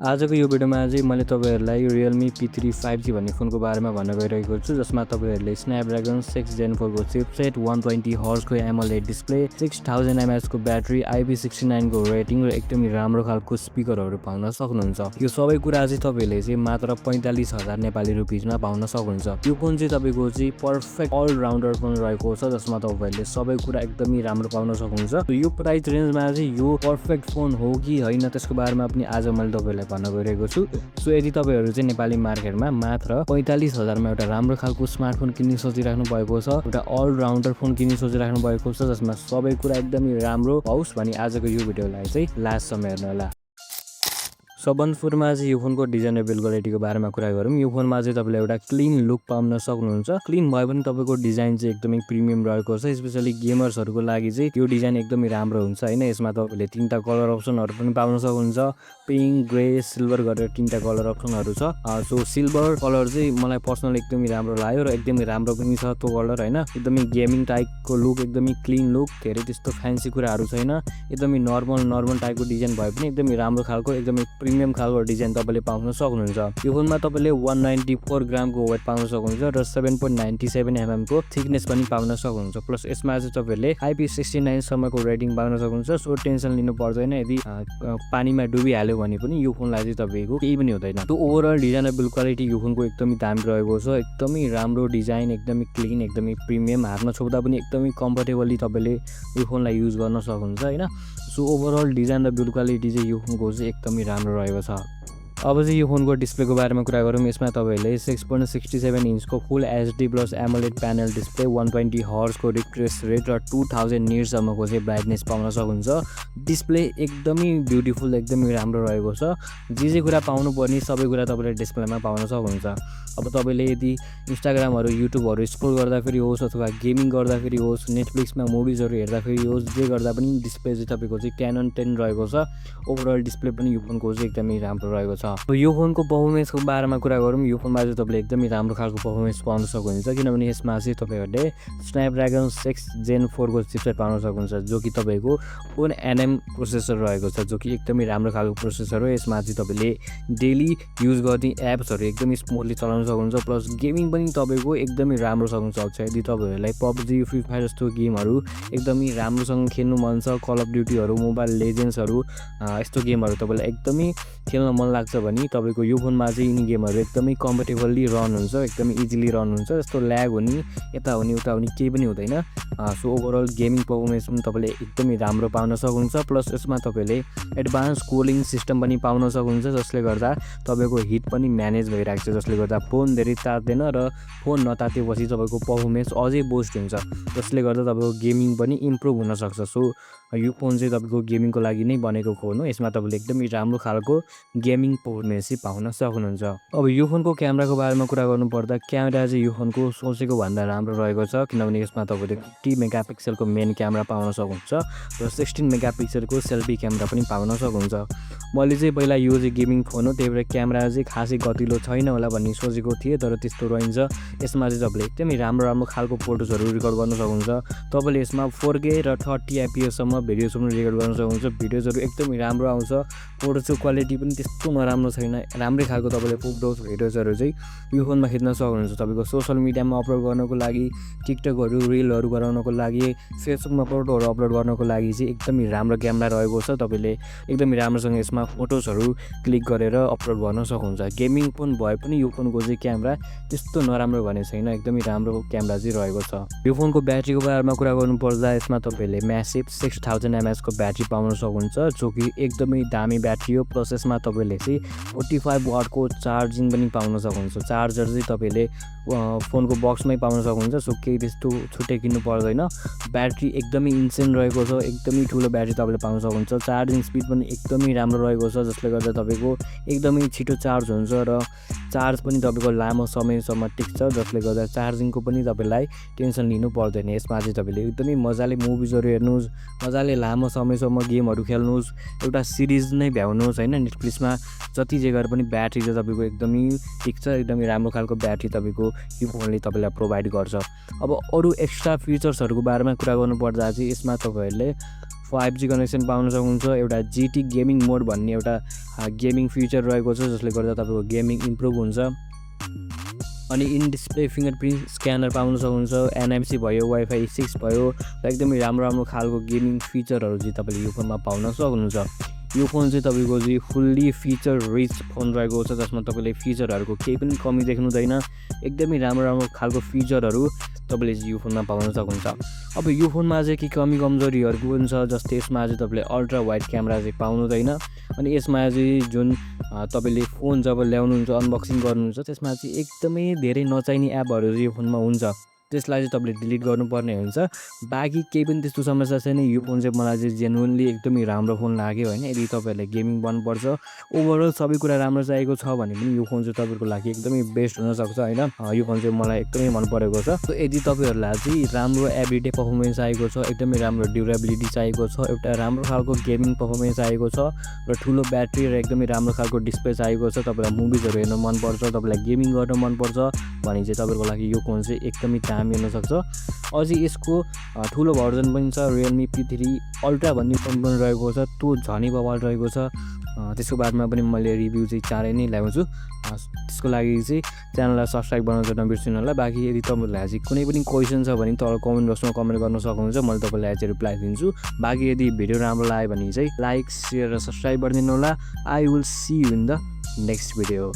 आजको यो भिडियोमा चाहिँ मैले तपाईहरुलाई Realme P3 5G भन्ने फोनको बारेमा भन्न गइरहेको छु, जसमा तपाईहरुले Snapdragon 6 Gen 4 को चिपसेट, 120 Hz को AMOLED डिस्प्ले, 6000 mAh को ब्याट्री, IP69 को रेटिङ र एकदमै राम्रो खालको स्पिकरहरु पाउन सक्नुहुन्छ। यो सबै कुरा चाहिँ तपाईले चाहिँ मात्र 45000 नेपाली रुपैयाँमा पाउन सक्नुहुन्छ। यो फोन चाहिँ तपाईको चाहिँ पर्फेक्ट अल राउन्डर फोन रहेको छ, जसमा तपाईहरुले सबै कुरा एकदमै राम्रो पाउन सक्नुहुन्छ। यो प्राइस रेन्जमा चाहिँ यो पर्फेक्ट फोन हो कि हैन त्यसको बारेमा पनि आज मैले तपाईहरुलाई भन्न गइरहेको छु। सो यदि तपाईहरु चाहिँ नेपाली मार्केटमा मात्र 45000 मा एउटा राम्रो खालको स्मार्टफोन किन्ने सोचिराख्नु भएको छ, एउटा अल राउन्डर फोन किन्ने सोचिराख्नु भएको छ जसमा सबै कुरा एकदमै राम्रो होस् भनी आजको यो भिडियोलाई चाहिँ लास्टसम्म हेर्नु होला। सबभन्दा सुरुमा चाहिँ यो फोनको डिजाइन र बिल्ड क्वालिटीको बारेमा कुरा गरौँ। यो फोनमा चाहिँ तपाईले एउटा क्लीन लुक पाउन सक्नुहुन्छ। क्लीन भए पनि तपाईको डिजाइन चाहिँ एकदमै प्रिमियम रहेको छ। स्पेशली गेमर्सहरुको लागि चाहिँ यो डिजाइन एकदमै राम्रो हुन्छ हैन। यसमा तपाईले तीनटा कलर अप्सनहरु पनि पाउन सक्नुहुन्छ। पिङ्क, ग्रे, सिल्भर गरेर तीनटा कलर अप्सनहरु छ। सो सिल्भर कलर चाहिँ मलाई पर्सनली एकदमै राम्रो लाग्यो र एकदमै राम्रो पनि छ त्यो कलर हैन। एकदमै गेमिङ टाइपको लुक, एकदमै क्लीन लुक, धेरै त्यस्तो फ्यान्सी कुराहरु छैन। एकदमै नर्मल टाइपको डिजाइन भए पनि एकदमै राम्रो खालको एकदमै प्रिमियम खालको डिजाइन तपाईले पाउन सक्नुहुन्छ। यो फोनमा तपाईले 194 ग्रामको वेट पाउन सक्नुहुन्छ र 7.97 mm को थिकनेस पनि पाउन सक्नुहुन्छ। प्लस यसमा चाहिँ तपाईले IP69 सम्मको रेटिङ पाउन सक्नुहुन्छ। सो टेन्सन लिनु पर्दैन, यदि पानीमा डुबिहाल्यो भने पनि यो फोनलाई चाहिँ तपाईको केही पनि हुँदैन। त्यो ओभरअल डिजाइन र बिल्ड क्वालिटी यो फोनको एकदमै दामी रहेको छ। एकदमै राम्रो डिजाइन, एकदमै क्लीन, एकदमै प्रिमियम, हातमा छोप्दा पनि एकदमै कम्फर्टेबली तपाईले यो फोनलाई युज गर्न सक्नुहुन्छ हैन। सो ओभरअल डिजाइन र बिल्ड क्वालिटी चाहिँ यो फोनको चाहिँ एकदमै राम्रो रहेको छ। अब चाहिँ यो फोनको डिस्प्लेको बारेमा कुरा गरौँ। यसमा तपाईले 6.67 इन्चको फुल HD plus AMOLED panel display, 120 Hz को रिफ्रेश रेट र 2000 निट्स सम्मको चाहिँ ब्राइटनेस पाउन सक्नुहुन्छ। डिस्प्ले एकदमै ब्युटिफुल, एकदमै राम्रो रहेको छ। जे कुरा पाउनु पर्ने सबै कुरा तपाईले डिस्प्लेमा पाउन सक्नुहुन्छ। अब तपाईले यदि इन्स्टाग्रामहरु, युट्युबहरु स्क्रोल गर्दाखेरि होस् अथवा गेमिङ गर्दाखेरि होस्, नेटफ्लिक्समा मुभिजहरु हेर्दाखेरि होस्, जे गर्दा पनि डिस्प्ले चाहिँ तपाईको चाहिँ Canon 10 रहेको छ। ओभरअल डिस्प्ले पनि यो फोनको चाहिँ एकदमै राम्रो रहेको छ। यो फोनको परफर्मेन्सको बारेमा कुरा गरौँ। यो फोनमा चाहिँ तपाईले एकदमै राम्रो खालको परफर्मेन्स पाउन सक्नुहुन्छ, किनभने यसमा चाहिँ तपाईहरुले Snapdragon 6 Gen 4 को चिपसेट पाउन सक्नुहुन्छ, जो कि तपाईको 4nm प्रोसेसर रहेको छ, जो कि एकदमै राम्रो खालको प्रोसेसर हो। यसमा चाहिँ तपाईले डेली युज गर्ने एप्सहरु एकदमै स्मुथली चलाउन सक्नुहुन्छ। प्लस गेमिङ पनि तपाईको एकदमै राम्रो सक्नुहुन्छ। यदि तपाईहरुलाई PUBG, फ्री फायर जस्तो गेमहरु एकदमै राम्रोसँग खेल्नु मन छ, कल अफ ड्युटीहरु, मोबाइल लेजेन्ड्सहरु यस्तो गेमहरु तपाईलाई एकदमै खेल्न मन लाग्छ भने तपाईको यो फोनमा चाहिँ यिनी गेमहरु एकदमै कम्फर्टेबली रन हुन्छ, एकदमै इजिली रन हुन्छ। जस्तो ल्याग हुने, यता हुने उता हुने केही पनि हुँदैन। सो ओभरअल गेमिङ परफर्मेन्स पनि तपाईले एकदमै राम्रो पाउन सक्नुहुन्छ। प्लस यसमा तपाईले एडभान्स कुलिङ सिस्टम पनि पाउन सक्नुहुन्छ, जसले गर्दा तपाईको हिट पनि म्यानेज भइराख्छ, जसले गर्दा फोन धेरै तात्दैन र फोन नतातेपछि तपाईको परफर्मेन्स अझै बुस्ट हुन्छ, जसले गर्दा तपाईको गेमिङ पनि इम्प्रुभ हुन सक्छ। सो यो फोन चाहिँ तपाईको गेमिङको लागि नै बनेको फोन हो। यसमा तपाईले एकदमै राम्रो खालको गेमिङ परफर्मेन्स चाहिँ पाउन सक्नुहुन्छ। अब यो फोनको क्यामेराको बारेमा कुरा गर्नु पर्दा क्यामेरा चाहिँ यो फोनको सोचेको भन्दा राम्रो रहेको छ, किनभने यसमा तपाईले 50 मेगापिक्सलको मेन क्यामेरा पाउन सक्नुहुन्छ र 16 मेगापिक्सलको सेल्फी क्यामेरा पनि पाउन सक्नुहुन्छ। मैले चाहिँ पहिला यो चाहिँ गेमिङ फोन हो, त्यही भएर क्यामेरा चाहिँ खासै गतिलो छैन होला भन्ने सोचेको थिएँ, तर त्यस्तो रहन्छ। यसमा चाहिँ तपाईले एकदमै राम्रो खालको फोटोजहरु रेकर्ड गर्न सक्नुहुन्छ। तपाईले यसमा 4K र 30 fps सम्म भिडियोजहरु रेकर्ड गर्न सक्नुहुन्छ। भिडियोजहरु एकदमै राम्रो आउँछ। फोटोजको क्वालिटी पनि त्यस्तो नराम्रो छैन, राम्रै खालको तपाईले फोटोज भिडियोजहरु चाहिँ यो फोनमा खिच्न सक्नुहुन्छ। तपाईको सोशल मिडियामा अपलोड गर्नको लागि, टिकटकहरु, रिलहरु बनाउनको लागि, फेसबुकमा फोटोहरु अपलोड गर्नको लागि चाहिँ एकदमै राम्रो क्यामेरा रहेको छ। तपाईले एकदमै राम्रोसँग यसमा फोटोजहरु क्लिक गरेर अपलोड गर्न सक्नुहुन्छ। गेमिङ फोन भए पनि यो फोनको चाहिँ क्यामेरा त्यस्तो नराम्रो भने छैन, एकदमै राम्रो क्यामेरा चाहिँ रहेको छ। यो फोनको ब्याट्रीको बारेमा कुरा गर्नु पर्दा यसमा तपाईले म्यासिभ 6000 mAh को ब्याट्री पाउन सक्नुहुन्छ, जो कि एकदमै दामी ब्याट्री हो। प्लस यसमा तपाईले चाहिँ 45 वाटको चार्जिङ पनि पाउन सक्नुहुन्छ। चार्जर चाहिँ तपाईले फोनको बक्समै पाउन सक्नुहुन्छ, सो केही त्यस्तो छुट्टै किन्नु पर्दैन। ब्याट्री एकदमै इन्सेन रहेको छ, एकदमै ठुलो ब्याट्री तपाईले पाउन सक्नुहुन्छ। चार्जिङ स्पिड पनि एकदमै राम्रो रहेको छ, जसले गर्दा तपाईको एकदमै छिटो चार्ज हुन्छ र चार्ज पनि तपाईको लामो समयसम्म टिक्छ, जसले गर्दा चार्जिङको पनि तपाईलाई टेन्सन लिनु पर्दैन। यसमा चाहिँ तपाईले एकदमै मजाले मुभिजहरु हेर्नुस्, मजाले लामो समयसम्म गेमहरु खेल्नुस्, एउटा सिरिज नै भ्याउनुस् हैन। नेटफ्लिक्समा जति जे गरे पनि ब्याट्री चाहिँ तपाईको एकदमै टिक्छ, एकदमै राम्रो खालको ब्याट्री तपाईको यो फोनले तपाईलाई प्रोभाइड गर्छ। अब अरु एक्स्ट्रा फिचर्सहरुको बारेमा कुरा गर्नु पर्दा चाहिँ यसमा तपाईहरुले 5G कनेक्सन पाउन सक्नुहुन्छ। एउटा GT गेमिङ मोड भन्ने एउटा गेमिङ फिचर रहेको छ जसले गर्दा तपाईँको गेमिङ इम्प्रुभ हुन्छ। अनि इन डिस्प्ले फिङ्गरप्रिन्ट स्क्यानर पाउन सक्नुहुन्छ। NFC भयो, वाइफाई 6 भयो र एकदमै राम्रो खालको गेमिङ फिचरहरू चाहिँ तपाईँले यो फोनमा पाउन सक्नुहुन्छ। यो फोन चाहिँ तपाईँको चाहिँ फुल्ली फिचर रिच फोन रहेको छ जसमा तपाईँले फिचरहरूको केही पनि कमी देख्नु हुँदैन। एकदमै राम्रो खालको फिचरहरू तपाईँले यो फोनमा पाउन सक्नुहुन्छ। अब यो फोनमा चाहिँ के कमी कमजोरीहरू पनि छ, जस्तै यसमा चाहिँ तपाईँले अल्ट्रा वाइड क्यामेरा चाहिँ पाउनु हुँदैन। अनि यसमा चाहिँ जुन तपाईँले फोन जब ल्याउनुहुन्छ अनबक्सिङ गर्नुहुन्छ त्यसमा चाहिँ एकदमै धेरै नचाहिने एपहरू यो फोनमा हुन्छ, त्यसलाई चाहिँ तपाईँले डिलिट गर्नुपर्ने हुन्छ। बाँकी केही पनि त्यस्तो समस्या छैन। यो फोन चाहिँ मलाई चाहिँ जेन्युनली एकदमै राम्रो फोन लाग्यो होइन। यदि तपाईँहरूलाई गेमिङ मनपर्छ, ओभरअल सबै कुरा राम्रो चाहिएको छ भने पनि यो फोन चाहिँ तपाईँको लागि एकदमै बेस्ट हुनसक्छ होइन। यो फोन चाहिँ मलाई एकदमै मन परेको छ। यदि तपाईँहरूलाई चाहिँ राम्रो एभ्रिडे पर्फर्मेन्स चाहिएको छ, एकदमै राम्रो ड्युरेबिलिटी चाहिएको छ, एउटा राम्रो खालको गेमिङ पर्फर्मेन्स चाहिएको छ र ठुलो ब्याट्री र एकदमै राम्रो खालको डिस्प्ले चाहिएको छ, तपाईँलाई मुभिजहरू हेर्न मनपर्छ, तपाईँलाई गेमिङ गर्न मनपर्छ भने चाहिँ तपाईँको लागि यो फोन चाहिँ एकदमै दामी हुनसक्छ। अझै यसको ठुलो भर्जन पनि छ, Realme P3 अल्ट्रा भन्ने फोन पनि रहेको छ, त्यो झनै बवाल रहेको छ। त्यसको बादमा पनि मैले रिभ्यू चाहिँ चाँडै नै ल्याउँछु। त्यसको लागि चाहिँ च्यानललाई सब्सक्राइब गर्न चाहिँ नबिर्सिनु होला। बाँकी यदि तपाईँहरूलाई चाहिँ कुनै पनि क्वेसन छ भने तल कमेन्ट बक्समा कमेन्ट गर्न सक्नुहुन्छ, मैले तपाईँलाई चाहिँ रिप्लाई दिन्छु। बाँकी यदि भिडियो राम्रो लाग्यो भने चाहिँ लाइक, सेयर र सब्सक्राइब गरिदिनु होला। I will see you in the next video.